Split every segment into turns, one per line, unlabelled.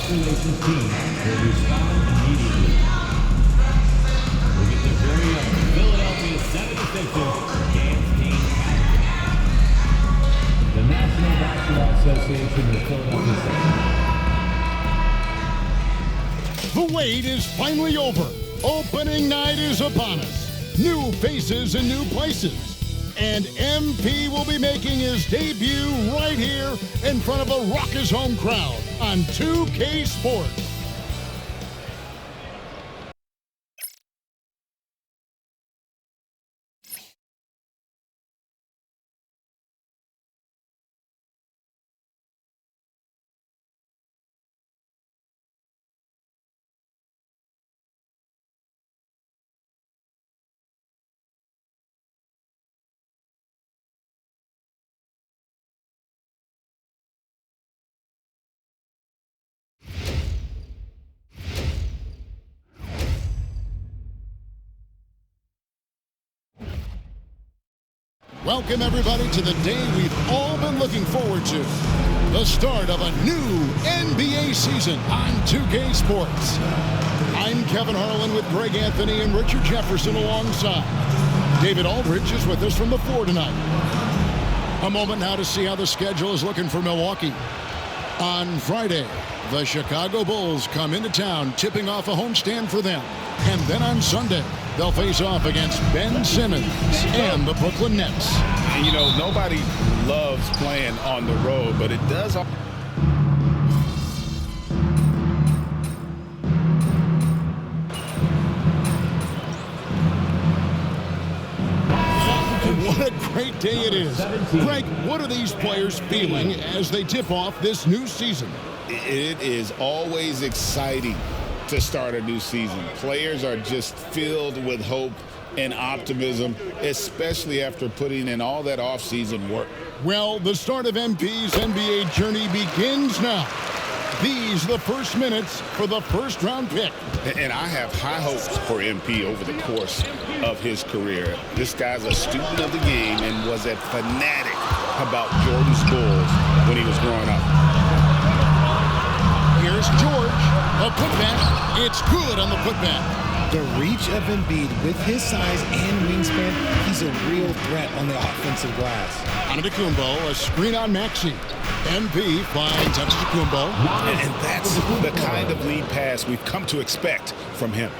Relations team will respond immediately. We'll get the very own Philadelphia 76ers dance team captain. The National Basketball Association of Philadelphia.
The wait is finally over. Opening night is upon us. New faces and new places. And MP will be making his debut right here in front of a raucous home crowd on 2K Sports. Welcome, everybody, to the day we've all been looking forward to. The start of a new NBA season on 2K Sports. I'm Kevin Harlan with Greg Anthony and Richard Jefferson alongside. David Aldridge is with us from the floor tonight. A moment now to see how the schedule is looking for Milwaukee. On Friday, the Chicago Bulls come into town, tipping off a homestand for them. And then on Sunday, they'll face off against Ben Simmons and the Brooklyn Nets.
And, you know, nobody loves playing on the road, but it does.
What a great day it is. Greg, what are these players feeling as they tip off this new season?
It is always exciting to start a new season. Players are just filled with hope and optimism, especially after putting in all that off-season work.
Well, the start of MP's NBA journey begins now. These are the first minutes for the first-round pick.
And I have high hopes for MP over the course of his career. This guy's a student of the game and was a fanatic about Jordan's Bulls when he was growing up.
Here's George, a putback. It's good on the putback.
The reach of Embiid with his size and wingspan, he's a real threat on the offensive glass.
Antetokounmpo, a screen on Maxey. MP finds Antetokounmpo.
And that's the kind of lead pass we've come to expect from him.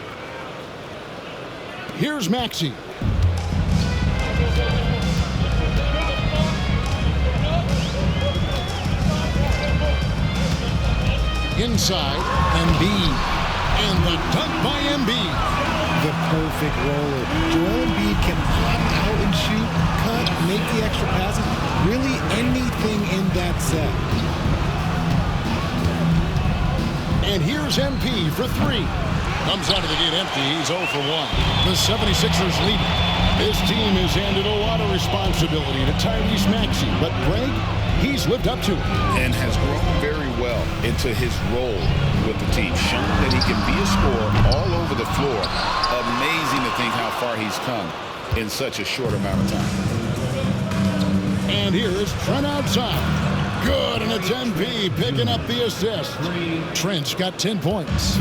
Here's Maxey. Inside, Embiid. And the dunk by Embiid.
The perfect roller. Joel Embiid can pop out and shoot, cut, make the extra passes, really anything in that set.
And here's MP for three. Comes out of the gate empty. He's 0 for 1. The 76ers lead. This team has handed a lot of responsibility to Tyrese Maxey, but Greg, he's lived up to it.
And has grown very well into his role with the team. Shown that he can be a scorer all over the floor. Amazing to think how far he's come in such a short amount of time.
And here's Trent outside. Good, and it's MP picking up the assist. Trent's got 10 points.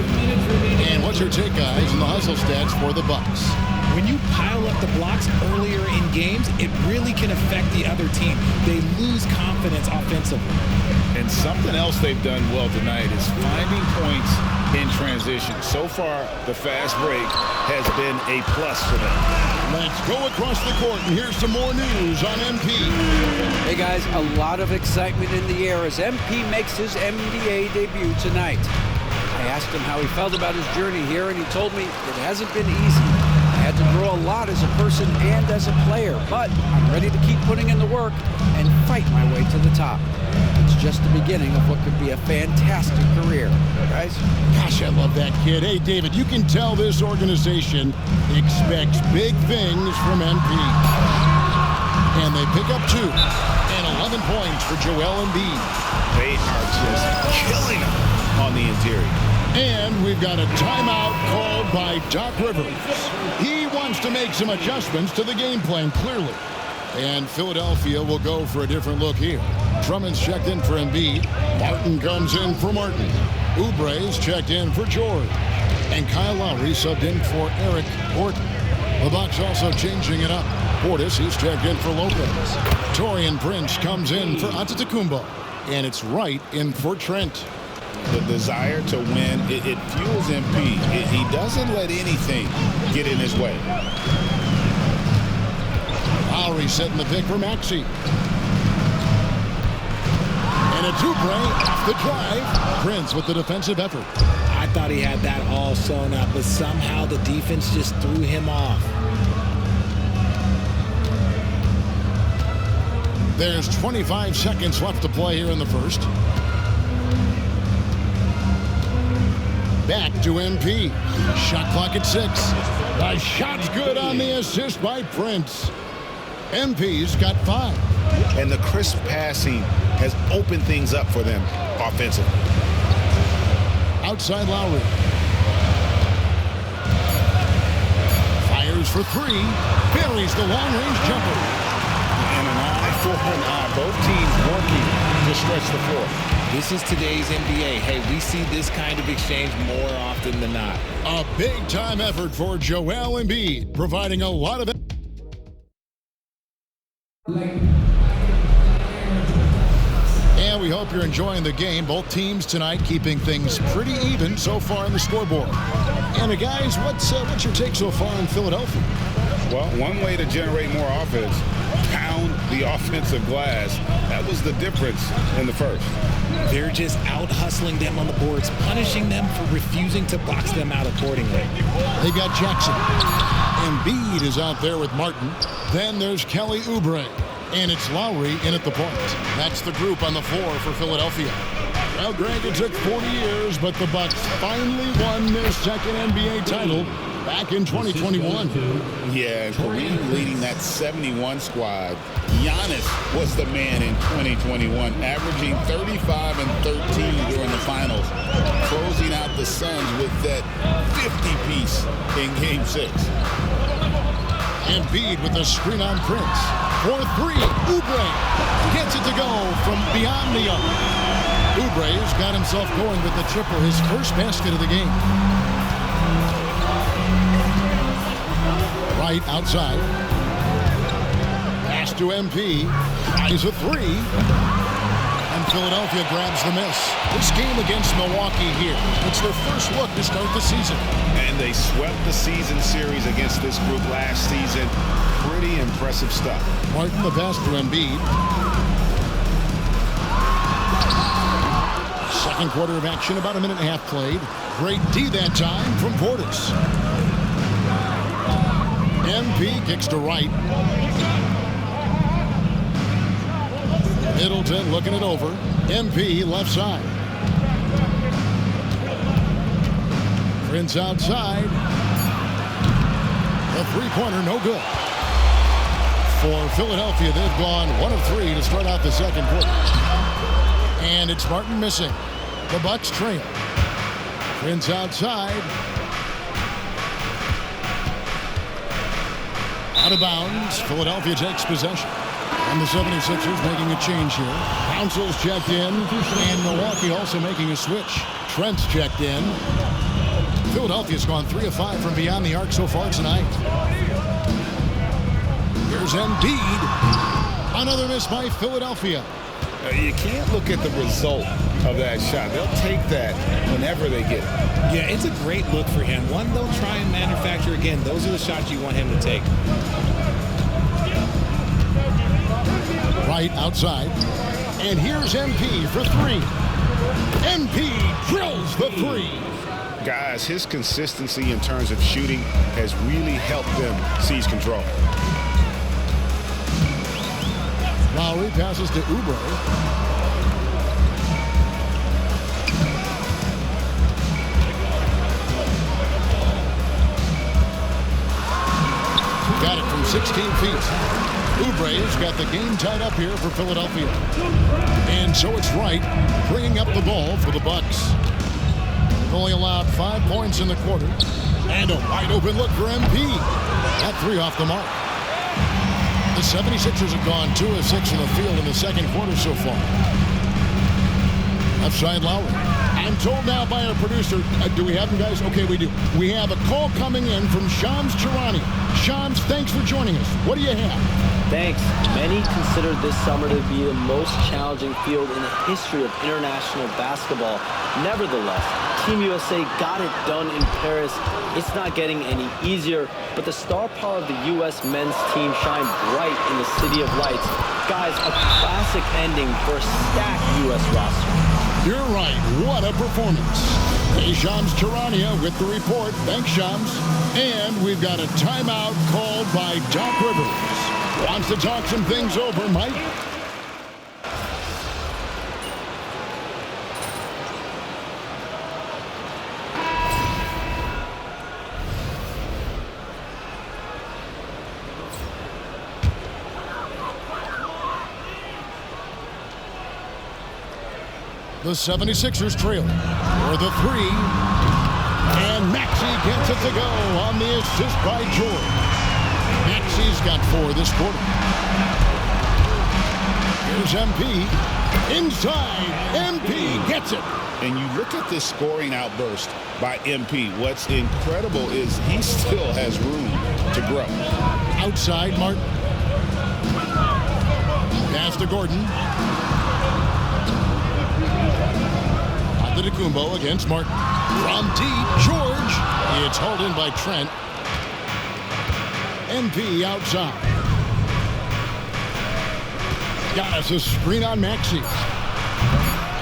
And what's your take, guys, on the hustle stats for the Bucks?
When you pile up the blocks earlier in games, it really can affect the other team. They lose confidence offensively.
And something else they've done well tonight is finding points in transition. So far, the fast break has been a plus for them.
Let's go across the court, and here's some more news on MP.
Hey guys, a lot of excitement in the air as MP makes his NBA debut tonight. I asked him how he felt about his journey here, and he told me it hasn't been easy. I had to grow a lot as a person and as a player, but I'm ready to keep putting in the work and fight my way to the top. It's just the beginning of what could be a fantastic career, guys.
Gosh, I love that kid. Hey, David, you can tell this organization expects big things from MP. And they pick up 2. And 11 points for Joel Embiid.
They are just killing them on the interior.
And we've got a timeout called by Doc Rivers. He wants to make some adjustments to the game plan, clearly. And Philadelphia will go for a different look here. Drummond's checked in for Embiid. Martin comes in for Martin. Oubre's checked in for George. And Kyle Lowry subbed in for Eric Gordon. The Bucks also changing it up. Portis, he's checked in for Lopez. Taurean Prince comes in for Antetokounmpo. And it's Wright in for Trent.
The desire to win, it fuels MP. He doesn't let anything get in his way.
Lowry setting the pick for Maxey. And it's Oubre off the drive. Prince with the defensive effort.
I thought he had that all sewn up, but somehow the defense just threw him off.
There's 25 seconds left to play here in the first. Back to MP. Shot clock at 6. The shot's good on the assist by Prince. MP's got 5.
And the crisp passing has opened things up for them offensively.
Outside Lowry. Fires for 3. Buries the long-range jumper.
And an eye for an eye. Both teams working to stretch the floor.
This is today's NBA. Hey, we see this kind of exchange more often than not.
A big-time effort for Joel Embiid, providing a lot of... And we hope you're enjoying the game. Both teams tonight keeping things pretty even so far in the scoreboard. And guys, what's your take so far in Philadelphia?
Well, one way to generate more offense, pound the offensive glass. That was the difference in the first.
They're just out hustling them on the boards, punishing them for refusing to box them out accordingly.
They got Jackson. Embiid is out there with Martin. Then there's Kelly Oubre. And it's Lowry in at the point. That's the group on the floor for Philadelphia. Well, Greg, it took 40 years, but the Bucks finally won their second NBA title back in 2021.
Yeah, Kareem leading that 71 squad. Giannis was the man in 2021, averaging 35 and 13 during the finals, closing out the Suns with that 50-piece in Game 6.
Embiid with the screen on Prince. For 3, Oubre gets it to go from beyond the arc. Oubre's got himself going with the triple, his first basket of the game. Right outside. Pass to MP. Tries a 3. And Philadelphia grabs the miss. This game against Milwaukee here. It's their first look to start the season.
And they swept the season series against this group last season. Pretty impressive stuff.
Martin the pass to Embiid. Second quarter of action, about a minute and a half played. Great D that time from Portis. MP kicks to Wright. Middleton looking it over. MP left side. Prince outside. The three-pointer no good. For Philadelphia, they've gone 1 of 3 to start out the second quarter. And it's Martin missing. The Bucks trail. Prince outside. Out of bounds. Philadelphia takes possession. And the 76ers making a change here. Council's checked in. And Milwaukee also making a switch. Trent's checked in. Philadelphia's gone 3 of 5 from beyond the arc so far tonight. Here's Embiid. Another miss by Philadelphia.
You can't look at the result of that shot. They'll take that whenever they get it.
Yeah, it's a great look for him. One they'll try and manufacture again. Those are the shots you want him to take.
Right outside. And here's MP for 3. MP drills the 3.
Guys, his consistency in terms of shooting has really helped them seize control.
Lowry passes to Oubre. Got it from 16 feet. Oubre's got the game tied up here for Philadelphia. And so it's Wright bringing up the ball for the Bucks. They've only allowed 5 points in the quarter. And a wide open look for MP. That 3 off the mark. The 76ers have gone 2 of 6 in the field in the second quarter so far. Left side Lowry. I'm told now by our producer, do we have them, guys? Okay, we do. We have a call coming in from Shams Charania. Shams, thanks for joining us. What do you have?
Thanks. Many consider this summer to be the most challenging field in the history of international basketball. Nevertheless, Team USA got it done in Paris. It's not getting any easier, but the star power of the U.S. men's team shined bright in the City of Lights. Guys, a classic ending for a stacked U.S. roster.
You're right. What a performance. Hey, Shams Charania with the report. Thanks, Shams. And we've got a timeout called by Doc Rivers. Wants to talk some things over, Mike? The 76ers trail for the 3. And Maxey gets it to go on the assist by George. Maxey's got 4 this quarter. Here's MP. Inside. MP gets it.
And you look at this scoring outburst by MP. What's incredible is he still has room to grow.
Outside, Martin. Pass to Gordon. Antetokounmpo against Martin. From deep, George. It's hauled in by Trent. MP outside. Got us a screen on Maxey.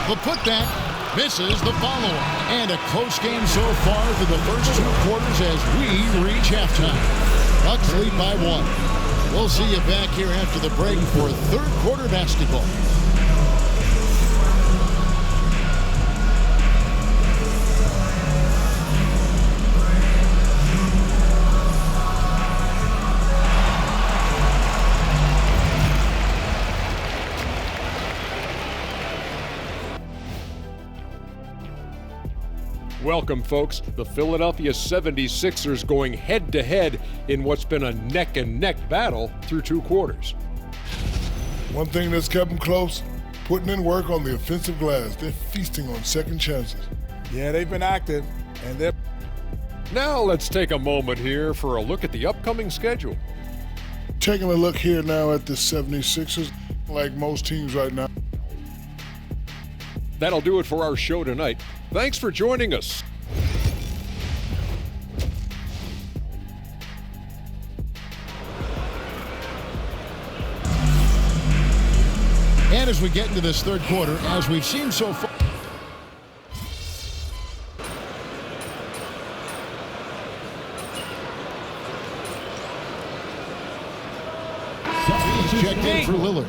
The putback misses the follow-up. And a close game so far for the first 2 quarters as we reach halftime. Bucks lead by 1. We'll see you back here after the break for third quarter basketball.
Welcome, folks. The Philadelphia 76ers going head-to-head in what's been a neck-and-neck battle through 2 quarters.
One thing that's kept them close, putting in work on the offensive glass. They're feasting on second chances.
Yeah, they've been active, and they're...
Now let's take a moment here for a look at the upcoming schedule.
Taking a look here now at the 76ers, like most teams right now.
That'll do it for our show tonight. Thanks for joining us.
And as we get into this third quarter, as we've seen so far, he's checked in for Lillard.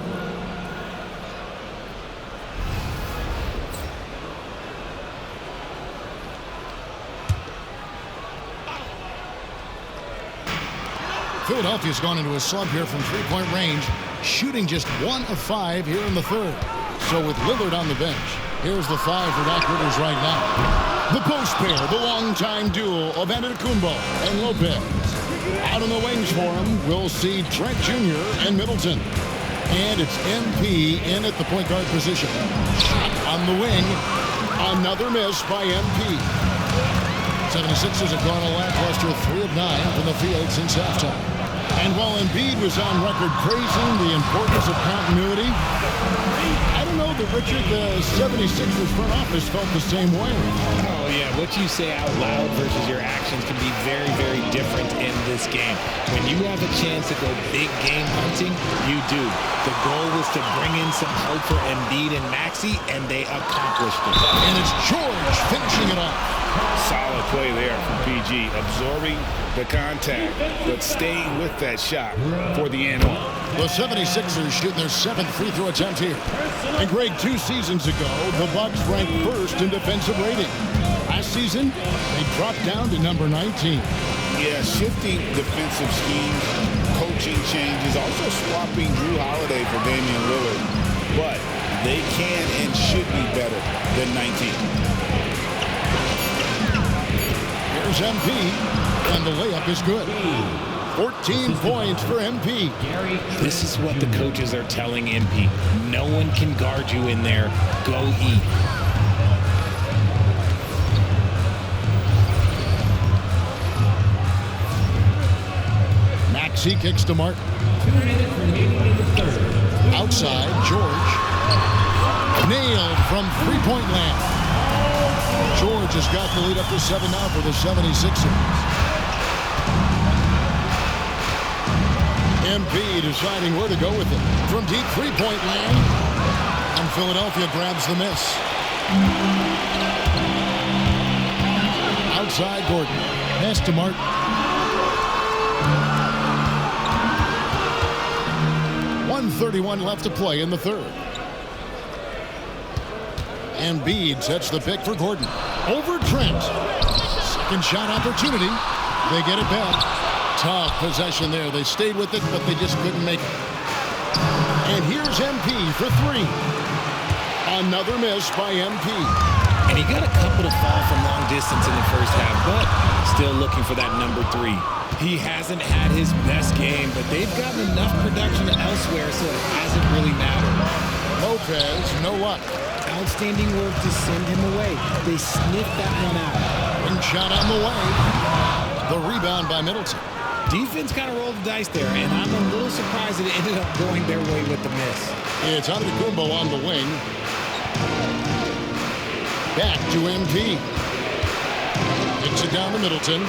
Philadelphia's gone into a slump here from three-point range, shooting just 1 of 5 here in the third. So with Lillard on the bench, here's the 5 for Doc Rivers right now. The post pair, the long-time duo of Antetokounmpo and Lopez. Out on the wings for him, we'll see Trent Jr. and Middleton. And it's MP in at the point guard position. On the wing, another miss by MP. 76ers have gone a lackluster 3 of 9 from the field since halftime. And while Embiid was on record praising the importance of continuity, I don't know that, Richard, the 76ers front office felt the same way.
Oh, yeah. What you say out loud versus your actions can be very, very different in this game. When you have a chance to go big game hunting, you do. The goal was to bring in some help for Embiid and Maxey, and they accomplished it.
And it's George finishing it off.
Solid play there from PG, absorbing the contact, but staying with that shot for the and one.
The 76ers shooting their 7th free throw attempt here. And Greg, 2 seasons ago, the Bucks ranked 1st in defensive rating. Last season, they dropped down to number 19.
Yeah, shifting defensive schemes, coaching changes, also swapping Drew Holiday for Damian Lillard. But they can and should be better than 19.
Here's MP, and the layup is good. 14 points for MP.
This is what the coaches are telling MP. No one can guard you in there. Go eat.
Maxey kicks to Martin. Outside, George. Nailed from three-point land. George has got the lead up to 7 now for the 76ers. MP deciding where to go with it. From deep three-point land. And Philadelphia grabs the miss. Outside, Gordon. Pass to Martin. .131 left to play in the third. Embiid sets the pick for Gordon. Over Trent. Second shot opportunity. They get it back. Tough possession there. They stayed with it, but they just couldn't make it. And here's MP for three. Another miss by MP.
And he got a couple to fall from long distance in the first half, but still looking for that number 3. He hasn't had his best game, but they've gotten enough production elsewhere, so it hasn't really mattered.
Lopez, no luck.
Outstanding work to send him away. They sniffed that one out.
One shot on the way. The rebound by Middleton.
Defense kind of rolled the dice there, and I'm a little surprised that it ended up going their way with the miss.
It's Antetokounmpo on the wing. Back to MP. Kicks it down to Middleton.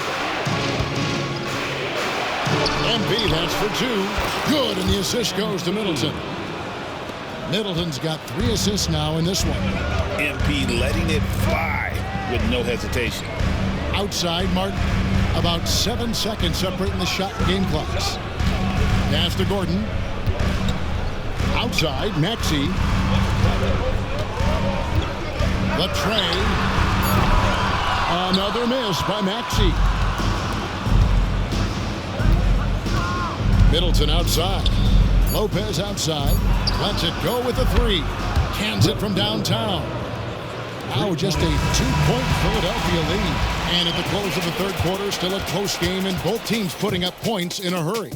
MP, that's for 2. Good, and the assist goes to Middleton. Middleton's got 3 assists now in this one.
MP letting it fly with no hesitation.
Outside, Martin. About 7 seconds separating the shot and game clocks. Pass to Gordon. Outside, Maxey. The tray. Another miss by Maxey. Middleton outside. Lopez outside. Lets it go with a 3. Cans it from downtown. Now just a 2-point Philadelphia lead. And at the close of the third quarter, still a close game, and both teams putting up points in a hurry.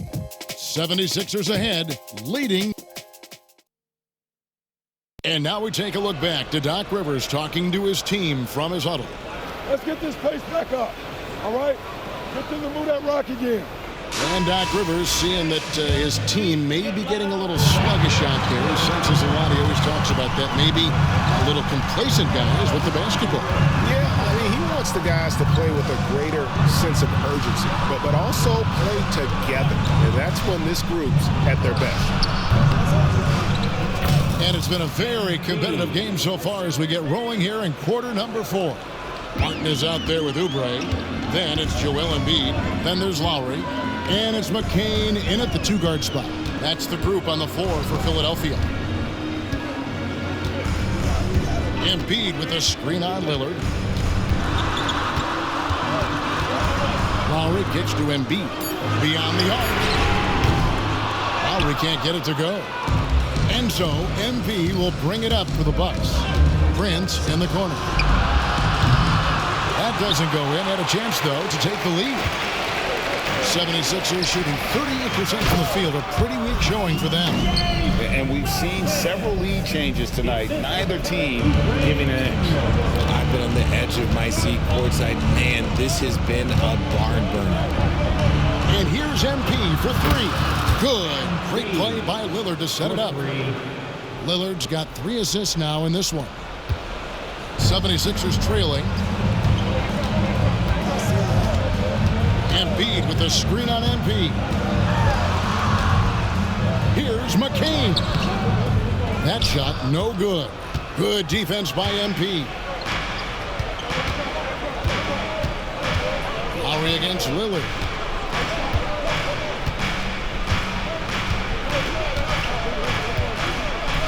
76ers ahead, leading. And now we take a look back to Doc Rivers talking to his team from his huddle.
Let's get this pace back up, all right? Get them to move that rock again.
And Doc Rivers seeing that his team may be getting a little sluggish out there. He senses a lot. He always talks about that. Maybe a little complacent guys with the basketball.
Yeah, I mean, he wants the guys to play with a greater sense of urgency, but also play together. And that's when this group's at their best.
And it's been a very competitive game so far as we get rolling here in quarter number 4. Martin is out there with Oubre. Then it's Joel Embiid. Then there's Lowry. And it's McCain in at the 2-guard spot. That's the group on the floor for Philadelphia. Embiid with a screen on Lillard. Lowry kicks to Embiid. Beyond the arc. Lowry can't get it to go. And so MP will bring it up for the Bucks. Prince in the corner. That doesn't go in. Had a chance, though, to take the lead. 76ers shooting 38% from the field. A pretty weak showing for them.
And we've seen several lead changes tonight. Neither team giving an edge.
I've been on the edge of my seat courtside. Man, this has been a barn burner.
And here's MP for 3. Good. Great play by Lillard to set it up. Lillard's got 3 assists now in this one. 76ers trailing. Embiid with a screen on MP. Here's McCain. That shot no good. Good defense by MP. Lowry against Lillard.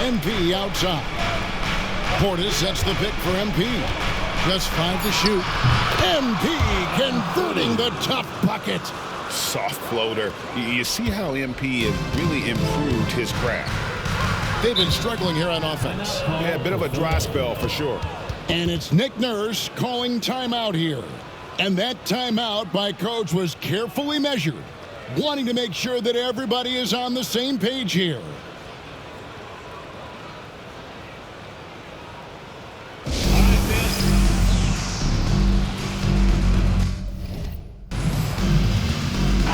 MP outside. Portis sets the pick for MP. Just 5 to shoot. MP converting the tough bucket.
soft floater. You see how MP has really improved his craft.
They've been struggling here on offense.
Yeah, a bit of a dry spell for sure.
And it's Nick Nurse calling timeout here. And that timeout by coach was carefully measured, wanting to make sure that everybody is on the same page here.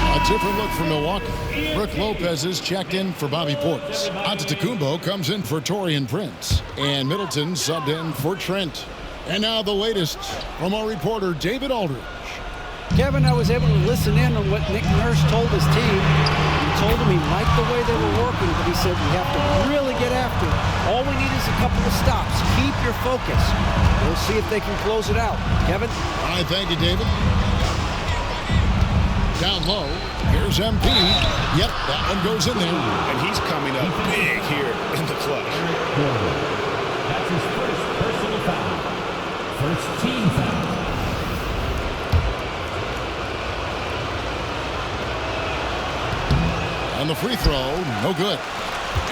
A different look for Milwaukee. Brooke Lopez is checked in for Bobby Portis. Antetokounmpo comes in for Taurean Prince. And Middleton subbed in for Trent. And now the latest from our reporter, David Aldridge.
Kevin, I was able to listen in on what Nick Nurse told his team. He told them he liked the way they were working, but he said we have to really get after it. All we need is a couple of stops. Keep your focus. We'll see if they can close it out. Kevin?
All right, thank you, David. Down low, here's MP. Yep, that one goes in there.
And he's coming up big here in the clutch.
That's his first personal foul. First team foul.
And the free throw, no good.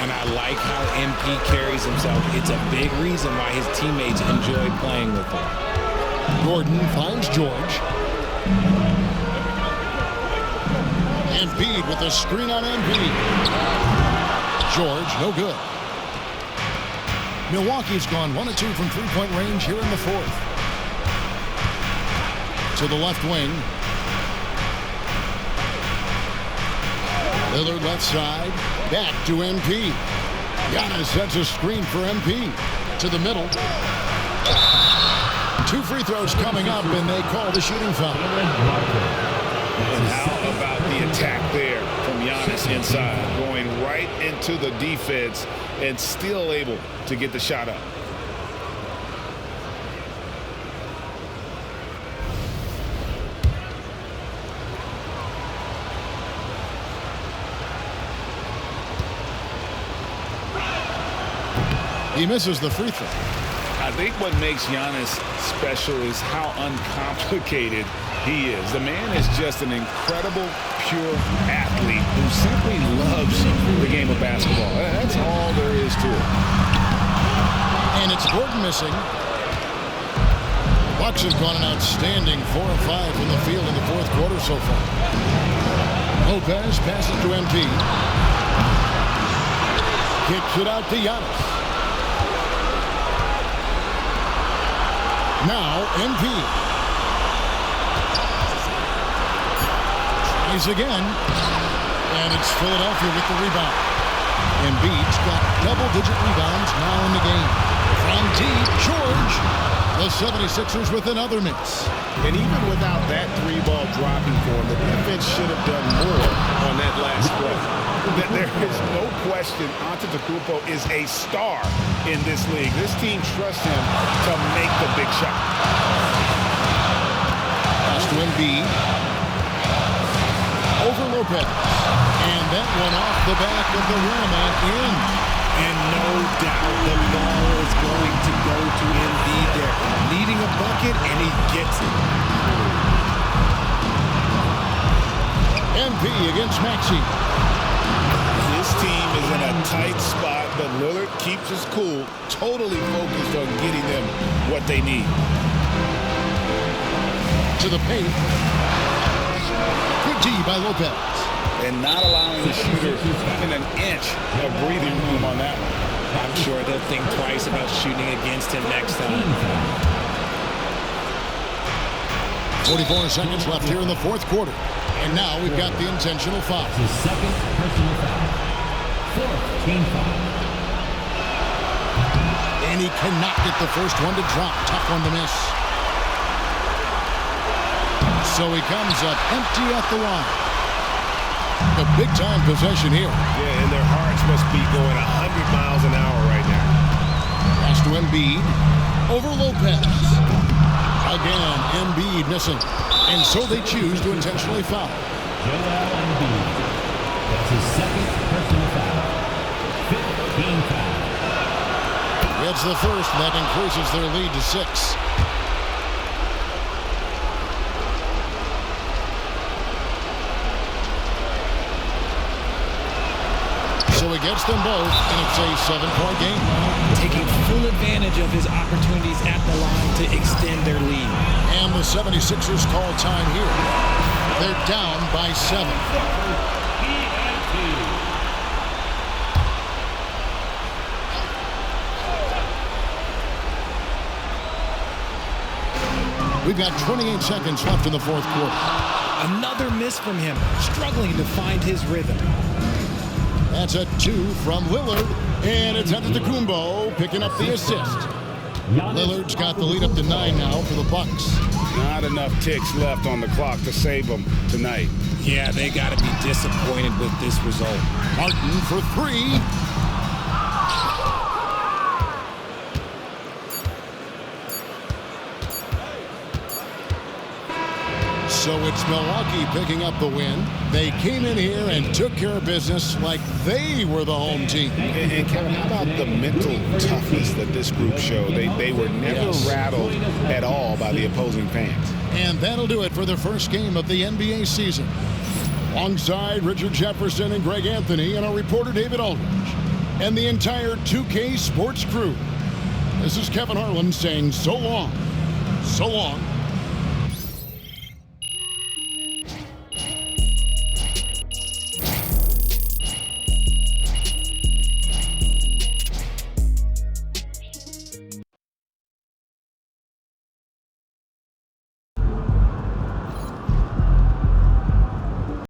And I like how MP carries himself. It's a big reason why his teammates enjoy playing with him.
Gordon finds George. Embiid with a screen on Embiid. George, no good. Milwaukee's gone 1 of 2 from three-point range here in the fourth. To the left wing. Lillard left side. Back to MP. Giannis sets a screen for MP. To the middle. 2 free throws coming up, and they call the shooting foul.
And how about the attack there from Giannis inside, going right into the defense and still able to get the shot up.
He misses the free throw.
I think what makes Giannis special is how uncomplicated he is. The man is just an incredible, pure athlete who simply loves the game of basketball. That's all there is to it.
And it's Gordon missing. Bucks have gone an outstanding 4 of 5 from the field in the fourth quarter so far. Lopez passes to MP. Kicks it out to Giannis. Now MP. Tries again. And it's Philadelphia with the rebound. Embiid's got double-digit rebounds now in the game. From deep, George. The 76ers with another miss.
And even without that 3-ball dropping for him, the defense should have done more on that last play.
There is no question Antetokounmpo is a star in this league. This team trusts him to make the big shot.
Pass to Embiid. Over Lopez. And that one off the back of the rim and in.
And no doubt the ball is going to go to Embiid there. Needing a bucket, and he gets it.
MP against Maxey.
This team is in a tight spot, but Lillard keeps his cool, totally focused on getting them what they need.
To the paint. Good D by Lopez.
And not allowing the shooter even an inch of breathing room on that one.
I'm sure they'll think twice about shooting against him next time.
44 seconds left here in the fourth quarter. And now we've got the intentional foul.
His second personal foul. Fourth team foul.
And he cannot get the first one to drop. Tough one to miss. So he comes up empty at the line. A big-time possession here.
Yeah, and their hearts must be going 100 miles an hour right now.
Pass to Embiid. Over Lopez. Again, Embiid missing. And so they choose to intentionally foul.
Joel Embiid. That's his second personal foul. 15 foul.
It's the first, and that increases their lead to 6. so he gets them both, and it's a 7-point game.
Taking full advantage of his opportunities at the line to extend their lead.
And the 76ers call time here. They're down by 7. We've got 28 seconds left in the fourth quarter.
Another miss from him, struggling to find his rhythm.
That's a 2 from Lillard, and it's Antetokounmpo picking up the assist. Lillard's got the lead up to 9 now for the Bucks.
Not enough ticks left on the clock to save them tonight.
Yeah, they got to be disappointed with this result.
Martin for 3. So it's Milwaukee picking up the win. They came in here and took care of business like they were the home team.
And Kevin, how about the mental toughness that this group showed? They were never rattled at all by the opposing fans.
And that'll do it for the first game of the NBA season. Alongside Richard Jefferson and Greg Anthony and our reporter David Aldridge and the entire 2K Sports crew, this is Kevin Harlan saying so long. So long.